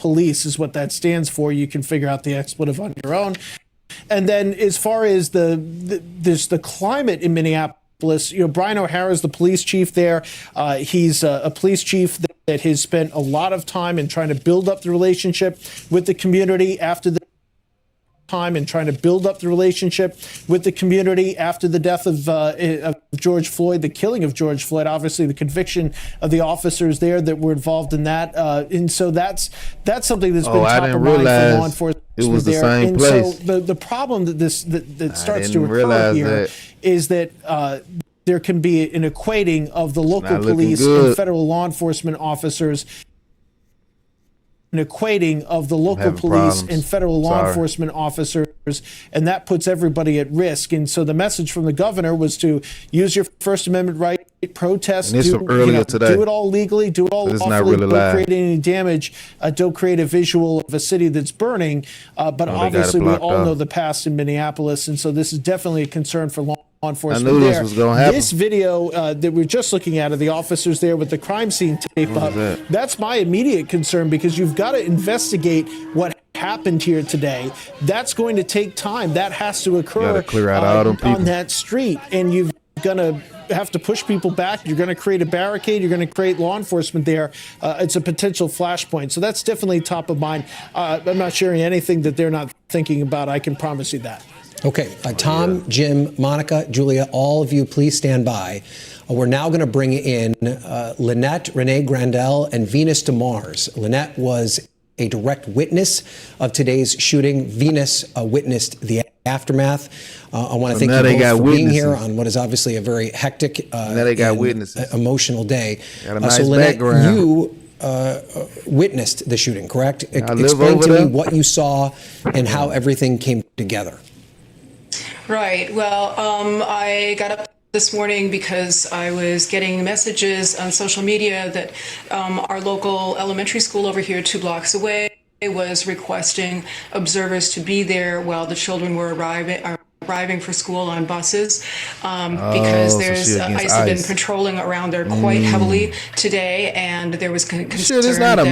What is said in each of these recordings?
police is what that stands for. You can figure out the expletive on your own. And then as far as the climate in Minneapolis, Brian O'Hara is the police chief there. He's a police chief that has spent a lot of time in trying to build up the relationship with the community after the death of George Floyd, the killing of George Floyd, obviously the conviction of the officers there that were involved in that. And so that's something that's been top of mind for law enforcement. It was the there. same and place. So the problem that starts to occur here is that there can be an equating of the local police and federal law enforcement officers. And that puts everybody at risk. And so the message from the governor was to use your First Amendment right, protest, do it all legally, do it all lawfully, don't create any damage, don't create a visual of a city that's burning. But obviously we all know the past in Minneapolis, and so this is definitely a concern for law enforcement. I knew this was going to happen. This video that we're just looking at of the officers there with the crime scene tape up, that's my immediate concern, because you've got to investigate what happened here today. That's going to take time. That has to occur clear out all them people on that street, and you've going to have to push people back. You're going to create a barricade. You're going to create law enforcement there. It's a potential flashpoint. So that's definitely top of mind. I'm not sharing anything that they're not thinking about. I can promise you that. Okay, Tom, Jim, Monica, Julia, all of you, please stand by. We're now going to bring in Lynette, Renee Grandel, and Venus DeMars. Lynette was a direct witness of today's shooting. Venus witnessed the aftermath. I want to thank you both for being here on what is obviously a very hectic, emotional day. So Lynette, you witnessed the shooting, correct? Explain to me what you saw and how everything came together. Right. Well, I got up this morning because I was getting messages on social media that our local elementary school over here 2 blocks away was requesting observers to be there while the children were arriving for school on buses, because there's ICE have been patrolling around there quite heavily today, and there was concern that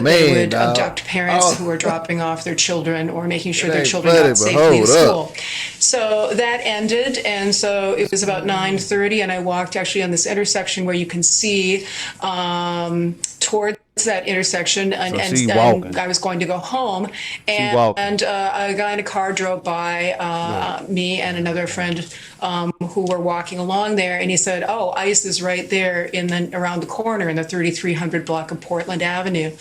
they would abduct parents who were dropping off their children or making sure their children got safely to school. So that ended, and so it was about 9:30, and I walked actually on this intersection where you can see towards that intersection, and I was going to go home, and a guy in a car drove by me and another friend who were walking along there, and he said, "Oh, ICE is right there around the corner in the 3300 block of Portland Avenue."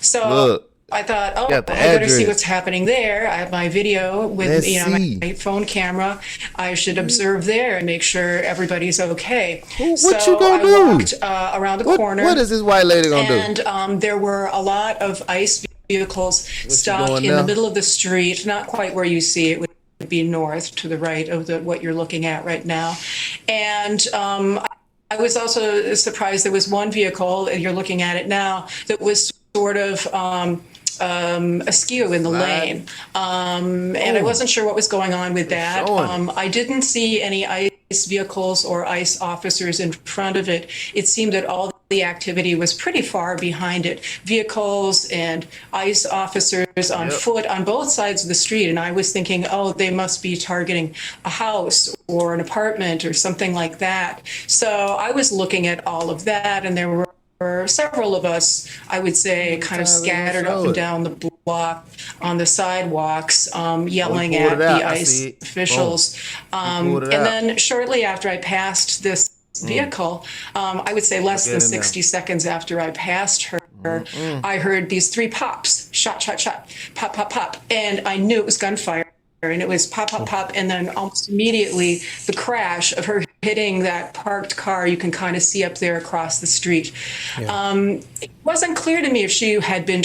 So I thought, oh, I better see what's happening there. I have my video with my phone camera. I should observe there and make sure everybody's okay. What you gonna do? I walked around the corner. What is this white lady gonna do? And there were a lot of ICE vehicles stopped in the middle of the street, not quite where you see it. Would be north to the right of what you're looking at right now. And I was also surprised there was one vehicle, and you're looking at it now, that was sort of askew in the lane. And I wasn't sure what was going on with that. I didn't see any ICE vehicles or ICE officers in front of it. It seemed that all the activity was pretty far behind it. Vehicles and ICE officers on foot on both sides of the street. And I was thinking, oh, they must be targeting a house or an apartment or something like that. So I was looking at all of that, and there were several of us, I would say, kind of scattered up and down the block on the sidewalks, yelling at the ICE officials. And then shortly after I passed this vehicle, I would say less than 60 seconds after I passed her, I heard these 3 pops, shot, shot, shot, pop, pop, pop, and I knew it was gunfire. And it was pop, pop, pop, and then almost immediately the crash of her hitting that parked car you can kind of see up there across the street. It wasn't clear to me if she had been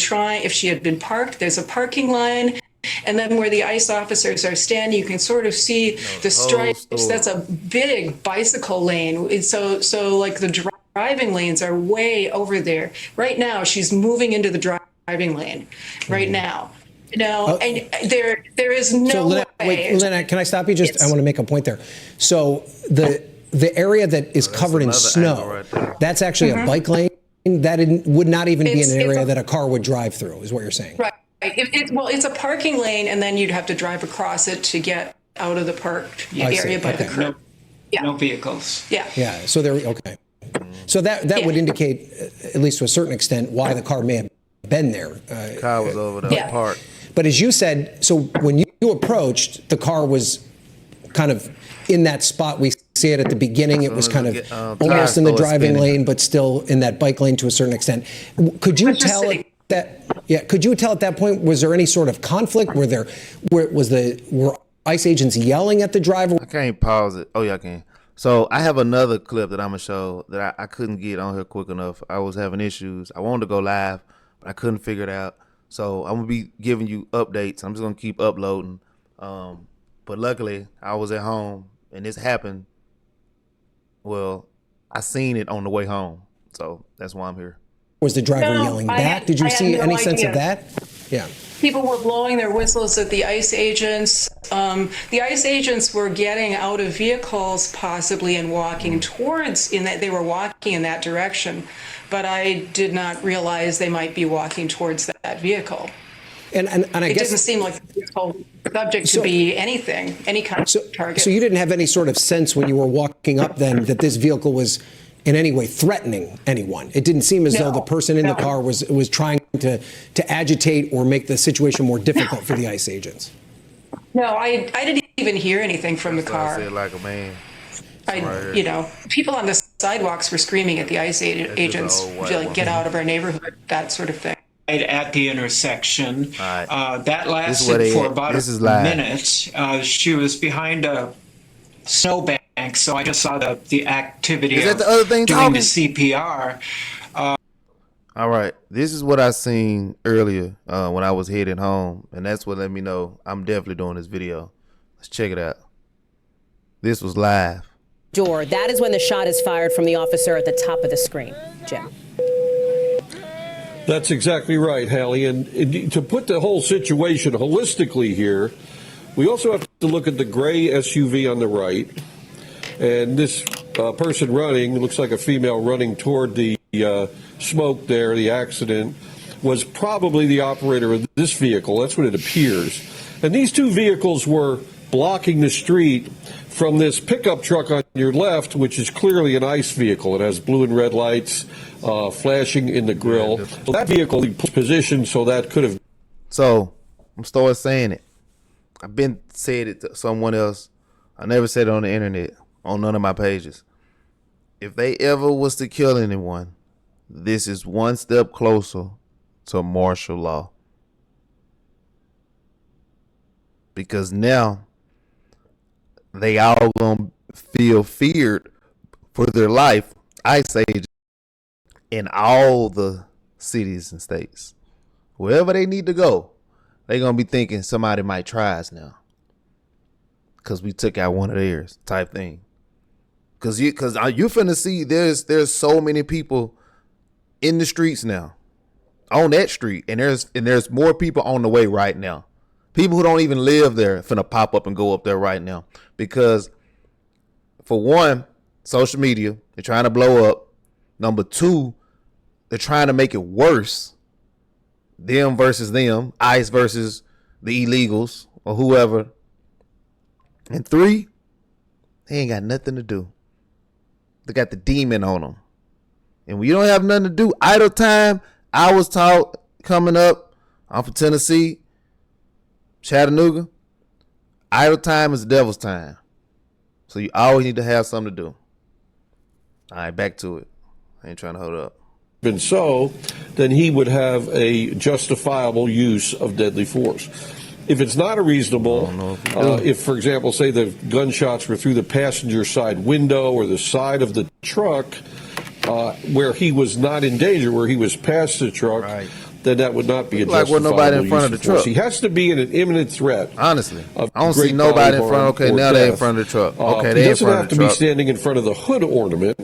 parked. There's a parking line, and then where the ICE officers are standing, you can sort of see the stripes. That's a big bicycle lane. And so like the driving lanes are way over there. Right now, she's moving into the driving lane right now. No, and there is no way. Wait, Lynette, can I stop you? I want to make a point there. So the area that is covered in snow, that's actually a bike lane. that would not even be an area that a car would drive through, is what you're saying. Right. Well, it's a parking lane, and then you'd have to drive across it to get out of the parked area by the curb. No vehicles. Yeah. Yeah. So okay. So that would indicate, at least to a certain extent, why the car may have been there. Car was over there parked. But as you said, so when you approached, the car was kind of in that spot. We see it at the beginning. It was kind of almost in the driving lane, but still in that bike lane to a certain extent. Could you tell that? Yeah. Could you tell at that point, was there any sort of conflict? Were ICE agents yelling at the driver? I can't pause it. Oh yeah, I can. So I have another clip that I'm gonna show that I couldn't get on here quick enough. I was having issues. I wanted to go live, but I couldn't figure it out. So I'm gonna be giving you updates. I'm just gonna keep uploading. But luckily I was at home and this happened. Well, I seen it on the way home. So that's why I'm here. Was the driver yelling back? Did you see any sense of that? Yeah. People were blowing their whistles at the ICE agents. The ICE agents were getting out of vehicles possibly and walking they were walking in that direction. But I did not realize they might be walking towards that vehicle. And I guess it didn't seem like the vehicle subject to be anything, any kind of target. So you didn't have any sort of sense when you were walking up then that this vehicle was in any way threatening anyone? It didn't seem as though the person in the car was trying to agitate or make the situation more difficult for the ICE agents. No, I didn't even hear anything from the car. I said like a man. People on the sidewalks were screaming at the ICE agents, like, get out of our neighborhood, that sort of thing. At the intersection. Right. That lasted for about a minute. She was behind a snowbank, so I just saw the activity of the other thing doing the CPR. All right, this is what I seen earlier when I was heading home, and that's what let me know I'm definitely doing this video. Let's check it out. This was live. That is when the shot is fired from the officer at the top of the screen. Jim. That's exactly right, Hallie. And to put the whole situation holistically here, we also have to look at the gray SUV on the right. And this person running, looks like a female running toward the smoke there, the accident, was probably the operator of this vehicle. That's what it appears. And these two vehicles were blocking the street from this pickup truck on your left, which is clearly an ICE vehicle. It has blue and red lights flashing in the grill. So that vehicle positioned so that could have. So I'm still saying it. I've been said it to someone else. I never said it on the internet, on none of my pages. If they ever was to kill anyone, this is one step closer to martial law. Because now they all gonna feel feared for their life. ICE agents in all the cities and states, wherever they need to go, they gonna be thinking somebody might try us now, cause we took out one of theirs, type thing. Cause you finna see there's so many people in the streets now, on that street, and there's more people on the way right now. People who don't even live there finna pop up and go up there right now. Because, for one, social media, they're trying to blow up. Number two, they're trying to make it worse. Them versus them. ICE versus the illegals or whoever. And three, they ain't got nothing to do. They got the demon on them. And when you don't have nothing to do, idle time, I was taught coming up, I'm from Tennessee, Chattanooga, idle time is the devil's time. So you always need to have something to do. All right, back to it. I ain't trying to hold up. Even so, then he would have a justifiable use of deadly force. If it's not a reasonable, if, for example, say the gunshots were through the passenger side window or the side of the truck, where he was not in danger, where he was past the truck, then that would not be a justifiable nobody in front of the truck. He has to be in an imminent threat. Honestly, I don't see nobody in front. Okay, now they're in front of the truck. Okay, they in front of the truck. He doesn't have to be standing in front of the hood ornament.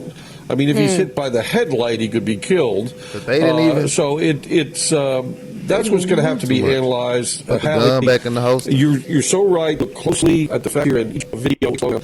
I mean, if he's hit by the headlight, he could be killed. But they didn't even. So it's that's what's going to have to be analyzed. Put the gun back in the holster. You're so right. Look closely at the fact here in each video.